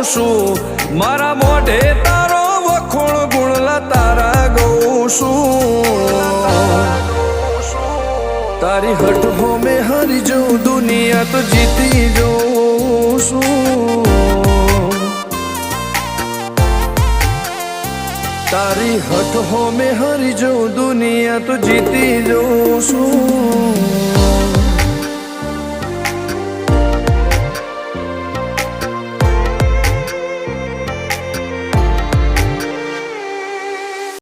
છું મારા મોઢે તારો વખોણ ગુણલા તારા ગઉં છું તારી હટ હો મેં હારી જાઉં દુનિયા તો જીતી જાઉં છું તારી હટ હો મેં હારી જાઉં દુનિયા તો જીતી જાઉં છું